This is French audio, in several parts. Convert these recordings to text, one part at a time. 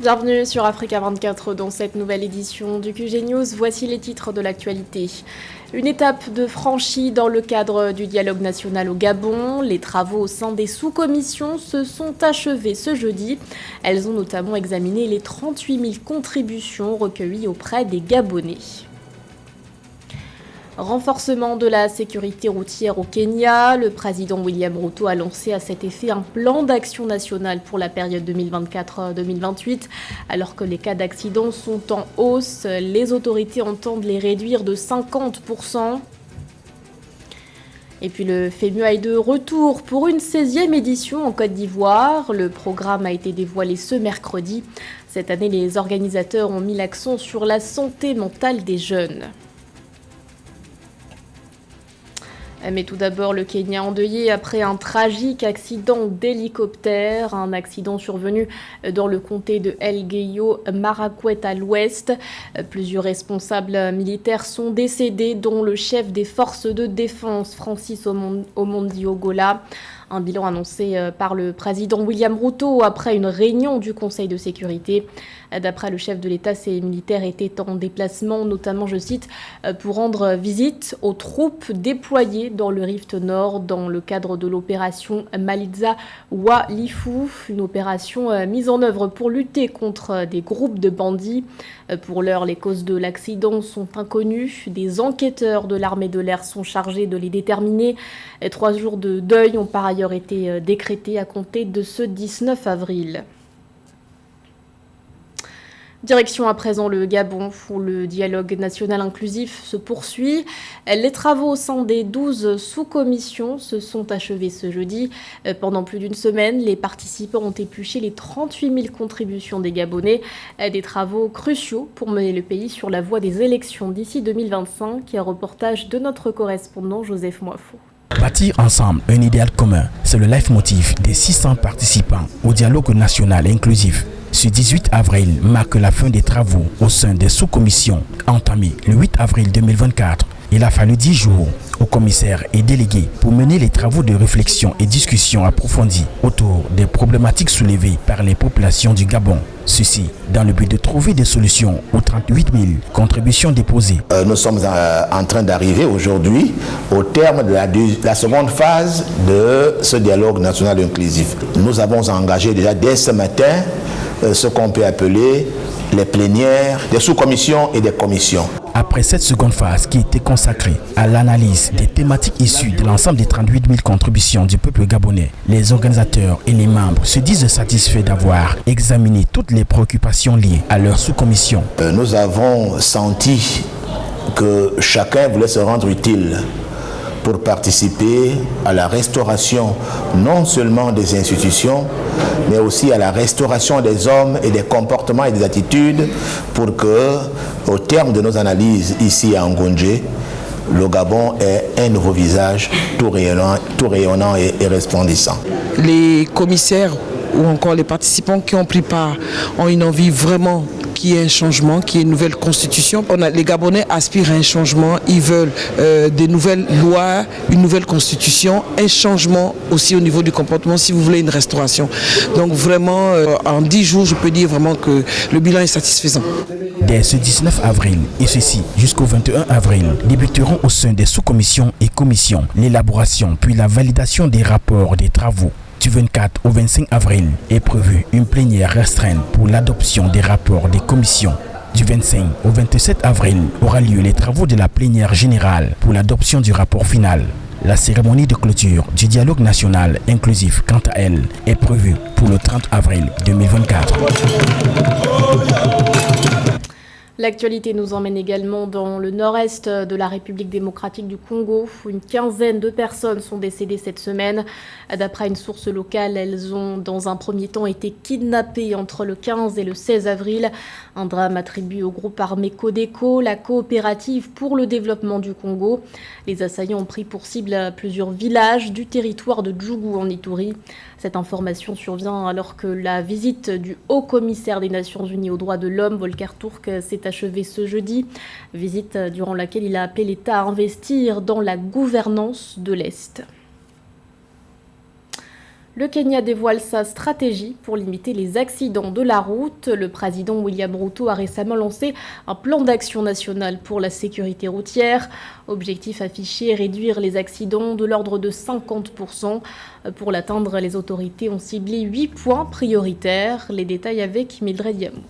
Bienvenue sur Africa 24 dans cette nouvelle édition du QG News. Voici les titres de l'actualité. Une étape de franchie dans le cadre du dialogue national au Gabon. Les travaux au sein des sous-commissions se sont achevés ce jeudi. Elles ont notamment examiné les 38 000 contributions recueillies auprès des Gabonais. Renforcement de la sécurité routière au Kenya. Le président William Ruto a lancé à cet effet un plan d'action national pour la période 2024-2028. Alors que les cas d'accidents sont en hausse, les autorités entendent les réduire de 50%. Et puis le FEMUA est de retour pour une 16e édition en Côte d'Ivoire. Le programme a été dévoilé ce mercredi. Cette année, les organisateurs ont mis l'accent sur la santé mentale des jeunes. Mais tout d'abord, le Kenya endeuillé après un tragique accident d'hélicoptère. Un accident survenu dans le comté de Elgeyo Marakwet à l'ouest. Plusieurs responsables militaires sont décédés, dont le chef des forces de défense, Francis Omondi Ogola. Un bilan annoncé par le président William Ruto après une réunion du Conseil de sécurité. D'après le chef de l'État, ces militaires étaient en déplacement, notamment, je cite, pour rendre visite aux troupes déployées dans le Rift Nord dans le cadre de l'opération Maliza Walifu, une opération mise en œuvre pour lutter contre des groupes de bandits. Pour l'heure, les causes de l'accident sont inconnues. Des enquêteurs de l'armée de l'air sont chargés de les déterminer. 3 jours de deuil ont par ailleurs été décrétés à compter de ce 19 avril. Direction à présent le Gabon, où le dialogue national inclusif se poursuit. Les travaux au sein des 12 sous-commissions se sont achevés ce jeudi. Pendant plus d'une semaine, les participants ont épluché les 38 000 contributions des Gabonais. Des travaux cruciaux pour mener le pays sur la voie des élections d'ici 2025. Un reportage de notre correspondant Joseph Moifo. Bâtir ensemble un idéal commun, c'est le leitmotiv des 600 participants au dialogue national inclusif. Ce 18 avril marque la fin des travaux au sein des sous-commissions entamées le 8 avril 2024. Il a fallu 10 jours aux commissaires et délégués pour mener les travaux de réflexion et discussion approfondie autour des problématiques soulevées par les populations du Gabon. Ceci dans le but de trouver des solutions aux 38 000 contributions déposées. Nous sommes en train d'arriver aujourd'hui au terme de la seconde phase de ce dialogue national inclusif. Nous avons engagé déjà dès ce matin ce qu'on peut appeler les plénières des sous-commissions et des commissions. Après cette seconde phase qui était consacrée à l'analyse des thématiques issues de l'ensemble des 38 000 contributions du peuple gabonais, les organisateurs et les membres se disent satisfaits d'avoir examiné toutes les préoccupations liées à leur sous-commission. Nous avons senti que chacun voulait se rendre utile pour participer à la restauration non seulement des institutions, mais aussi à la restauration des hommes et des comportements et des attitudes pour que, au terme de nos analyses ici à Ngondje, le Gabon ait un nouveau visage tout rayonnant et resplendissant. Les commissaires ou encore les participants qui ont pris part ont une envie vraiment qu'il y ait un changement, qu'il y ait une nouvelle constitution. Les Gabonais aspirent à un changement, ils veulent des nouvelles lois, une nouvelle constitution, un changement aussi au niveau du comportement, si vous voulez une restauration. Donc vraiment, en 10 jours, je peux dire vraiment que le bilan est satisfaisant. Dès ce 19 avril et ceci jusqu'au 21 avril, débuteront au sein des sous-commissions et commissions l'élaboration puis la validation des rapports des travaux. Du 24 au 25 avril est prévue une plénière restreinte pour l'adoption des rapports des commissions. Du 25 au 27 avril aura lieu les travaux de la plénière générale pour l'adoption du rapport final. La cérémonie de clôture du dialogue national inclusif, quant à elle, est prévue pour le 30 avril 2024. L'actualité nous emmène également dans le nord-est de la République démocratique du Congo, où une quinzaine de personnes sont décédées cette semaine. D'après une source locale, elles ont dans un premier temps été kidnappées entre le 15 et le 16 avril. Un drame attribué au groupe armé Codeco, la coopérative pour le développement du Congo. Les assaillants ont pris pour cible plusieurs villages du territoire de Djougou en Ituri. Cette information survient alors que la visite du haut-commissaire des Nations Unies aux droits de l'homme, Volker Turk, s'est achevée ce jeudi. Visite durant laquelle il a appelé l'État à investir dans la gouvernance de l'Est. Le Kenya dévoile sa stratégie pour limiter les accidents de la route. Le président William Ruto a récemment lancé un plan d'action national pour la sécurité routière. Objectif affiché, réduire les accidents de l'ordre de 50%. Pour l'atteindre, les autorités ont ciblé 8 points prioritaires. Les détails avec Mildred Yamou.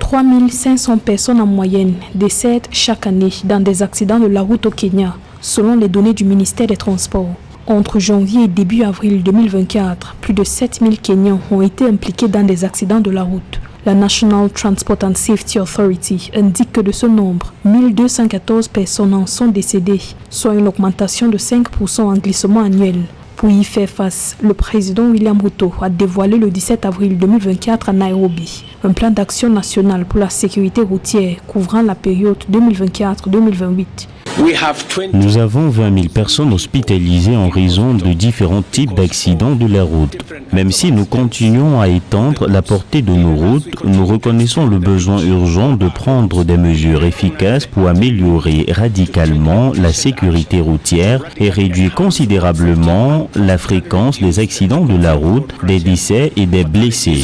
3500 personnes en moyenne décèdent chaque année dans des accidents de la route au Kenya, selon les données du ministère des Transports. Entre janvier et début avril 2024, plus de 7000 Kenyans ont été impliqués dans des accidents de la route. La National Transport and Safety Authority indique que de ce nombre, 1214 personnes en sont décédées, soit une augmentation de 5% en glissement annuel. Pour y faire face, le président William Ruto a dévoilé le 17 avril 2024 à Nairobi un plan d'action national pour la sécurité routière couvrant la période 2024-2028. Nous avons 20 000 personnes hospitalisées en raison de différents types d'accidents de la route. Même si nous continuons à étendre la portée de nos routes, nous reconnaissons le besoin urgent de prendre des mesures efficaces pour améliorer radicalement la sécurité routière et réduire considérablement la fréquence des accidents de la route, des décès et des blessés.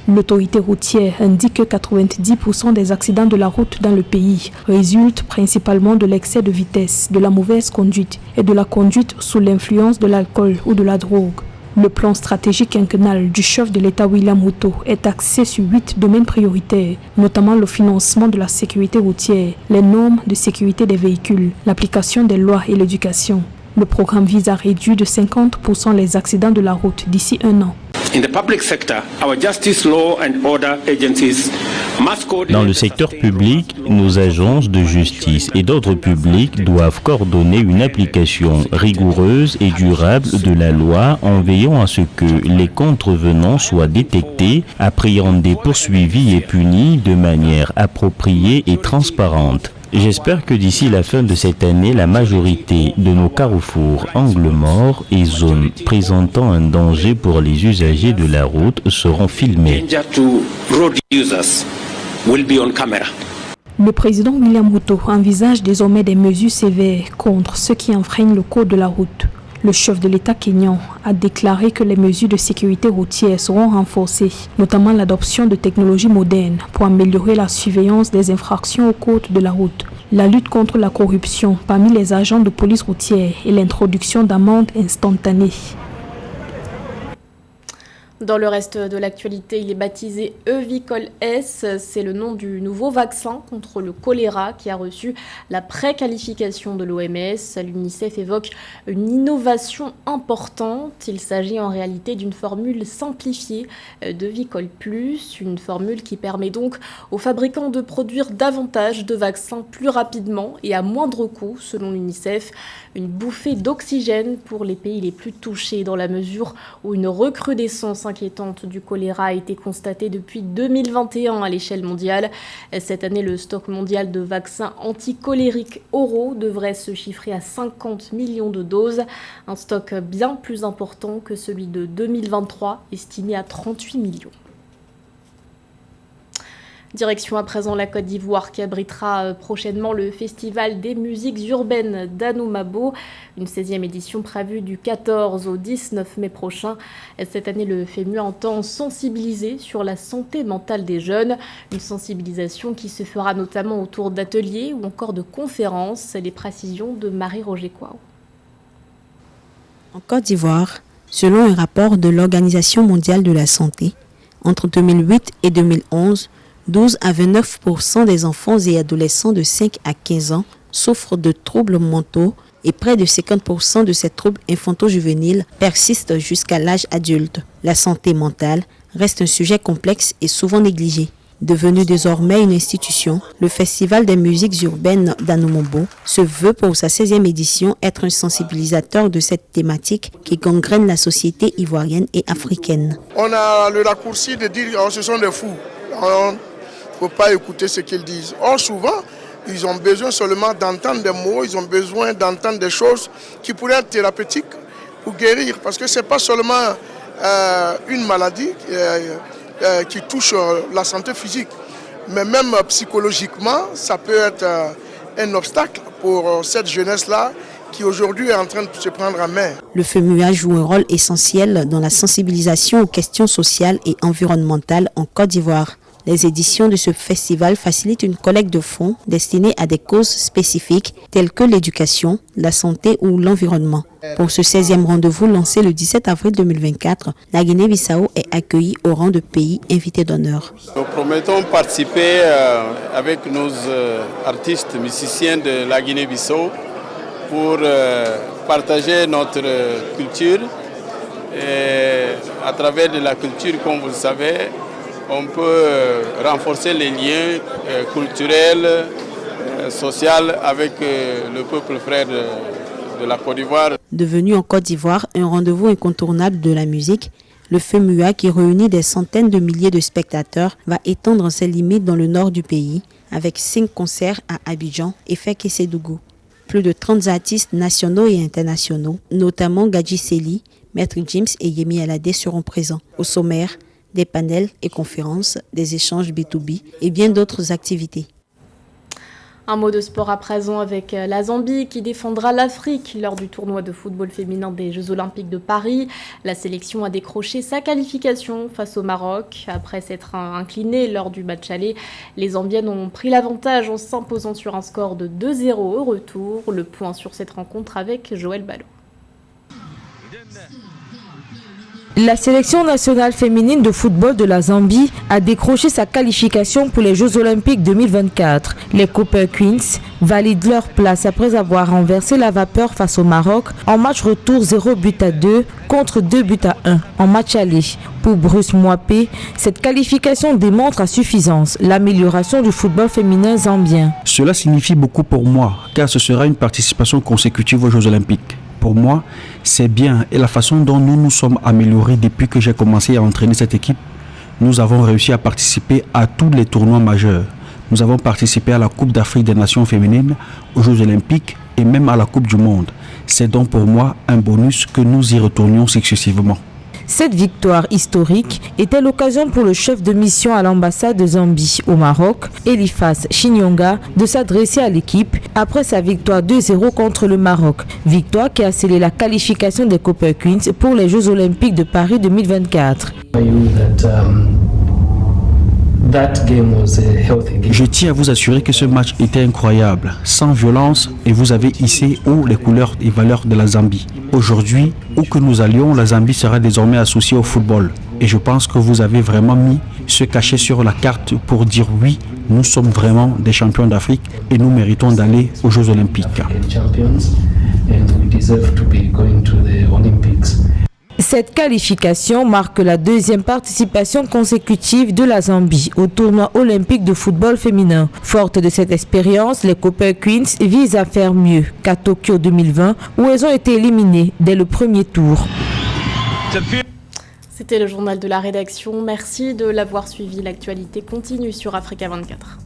L'autorité routière indique que 90% des accidents de la route dans le pays résultent principalement de l'excès de vitesse, de la mauvaise conduite et de la conduite sous l'influence de l'alcool ou de la drogue. Le plan stratégique quinquennal du chef de l'État William Ruto est axé sur 8 domaines prioritaires, notamment le financement de la sécurité routière, les normes de sécurité des véhicules, l'application des lois et l'éducation. Le programme vise à réduire de 50% les accidents de la route d'ici un an. Dans le secteur public, nos agences de justice et d'ordre public doivent coordonner une application rigoureuse et durable de la loi en veillant à ce que les contrevenants soient détectés, appréhendés, poursuivis et punis de manière appropriée et transparente. J'espère que d'ici la fin de cette année, la majorité de nos carrefours, angles morts et zones présentant un danger pour les usagers de la route seront filmés. Le président William Ruto envisage désormais des mesures sévères contre ceux qui enfreignent le code de la route. Le chef de l'État kényan a déclaré que les mesures de sécurité routière seront renforcées, notamment l'adoption de technologies modernes pour améliorer la surveillance des infractions au code de la route, la lutte contre la corruption parmi les agents de police routière et l'introduction d'amendes instantanées. Dans le reste de l'actualité, il est baptisé Evicol-S. C'est le nom du nouveau vaccin contre le choléra qui a reçu la préqualification de l'OMS. L'UNICEF évoque une innovation importante. Il s'agit en réalité d'une formule simplifiée d'Evicol+, une formule qui permet donc aux fabricants de produire davantage de vaccins plus rapidement et à moindre coût, selon l'UNICEF. Une bouffée d'oxygène pour les pays les plus touchés dans la mesure où une recrudescence inquiétante du choléra a été constatée depuis 2021 à l'échelle mondiale. Cette année, le stock mondial de vaccins anticolériques oraux devrait se chiffrer à 50 millions de doses, un stock bien plus important que celui de 2023, estimé à 38 millions. Direction à présent la Côte d'Ivoire qui abritera prochainement le Festival des musiques urbaines d'Anoumabo, une 16e édition prévue du 14 au 19 mai prochain. Cette année, le FEMU entend sensibiliser sur la santé mentale des jeunes, une sensibilisation qui se fera notamment autour d'ateliers ou encore de conférences. Les précisions de Marie-Roger Kouao. En Côte d'Ivoire, selon un rapport de l'Organisation mondiale de la santé, entre 2008 et 2011, 12 à 29% des enfants et adolescents de 5 à 15 ans souffrent de troubles mentaux et près de 50% de ces troubles infanto-juvéniles persistent jusqu'à l'âge adulte. La santé mentale reste un sujet complexe et souvent négligé. Devenu désormais une institution, le Festival des musiques urbaines d'Anoumabo se veut pour sa 16e édition être un sensibilisateur de cette thématique qui gangrène la société ivoirienne et africaine. On a le raccourci de dire oh, ce sont des fous. Il ne faut pas écouter ce qu'ils disent. Or, souvent, ils ont besoin seulement d'entendre des mots, ils ont besoin d'entendre des choses qui pourraient être thérapeutiques pour guérir. Parce que ce n'est pas seulement une maladie qui touche la santé physique, mais même psychologiquement, ça peut être un obstacle pour cette jeunesse-là qui aujourd'hui est en train de se prendre en main. Le FEMUA joue un rôle essentiel dans la sensibilisation aux questions sociales et environnementales en Côte d'Ivoire. Les éditions de ce festival facilitent une collecte de fonds destinés à des causes spécifiques telles que l'éducation, la santé ou l'environnement. Pour ce 16e rendez-vous lancé le 17 avril 2024, la Guinée-Bissau est accueillie au rang de pays invité d'honneur. Nous promettons participer avec nos artistes musiciens de la Guinée-Bissau pour partager notre culture. Et à travers de la culture, comme vous le savez, on peut renforcer les liens culturels, sociaux avec le peuple frère de la Côte d'Ivoire. Devenu en Côte d'Ivoire un rendez-vous incontournable de la musique, le FEMUA, qui réunit des centaines de milliers de spectateurs, va étendre ses limites dans le nord du pays avec 5 concerts à Abidjan et Fès-Késédougou. Plus de 30 artistes nationaux et internationaux, notamment Gadji Seli, Maître James et Yemi Alade seront présents. Au sommaire, des panels et conférences, des échanges B2B et bien d'autres activités. Un mot de sport à présent avec la Zambie qui défendra l'Afrique lors du tournoi de football féminin des Jeux Olympiques de Paris. La sélection a décroché sa qualification face au Maroc. Après s'être inclinée lors du match aller, les Zambiennes ont pris l'avantage en s'imposant sur un score de 2-0 au retour. Le point sur cette rencontre avec Joël Ballot. La sélection nationale féminine de football de la Zambie a décroché sa qualification pour les Jeux Olympiques 2024. Les Copper Queens valident leur place après avoir renversé la vapeur face au Maroc en match retour 0-2 contre 2-1 en match aller. Pour Bruce Mouapé, cette qualification démontre à suffisance l'amélioration du football féminin zambien. Cela signifie beaucoup pour moi car ce sera une participation consécutive aux Jeux Olympiques. Pour moi, c'est bien et la façon dont nous nous sommes améliorés depuis que j'ai commencé à entraîner cette équipe, nous avons réussi à participer à tous les tournois majeurs. Nous avons participé à la Coupe d'Afrique des Nations féminines, aux Jeux Olympiques et même à la Coupe du Monde. C'est donc pour moi un bonus que nous y retournions successivement. Cette victoire historique était l'occasion pour le chef de mission à l'ambassade de Zambie au Maroc, Eliphas Chinyonga, de s'adresser à l'équipe après sa victoire 2-0 contre le Maroc. Victoire qui a scellé la qualification des Copper Queens pour les Jeux Olympiques de Paris 2024. Je tiens à vous assurer que ce match était incroyable, sans violence, et vous avez hissé haut les couleurs et valeurs de la Zambie. Aujourd'hui, où que nous allions, la Zambie sera désormais associée au football. Et je pense que vous avez vraiment mis ce cachet sur la carte pour dire oui, nous sommes vraiment des champions d'Afrique et nous méritons d'aller aux Jeux Olympiques. Cette qualification marque la deuxième participation consécutive de la Zambie au tournoi olympique de football féminin. Forte de cette expérience, les Copper Queens visent à faire mieux qu'à Tokyo 2020 où elles ont été éliminées dès le premier tour. C'était le journal de la rédaction. Merci de l'avoir suivi. L'actualité continue sur Africa 24.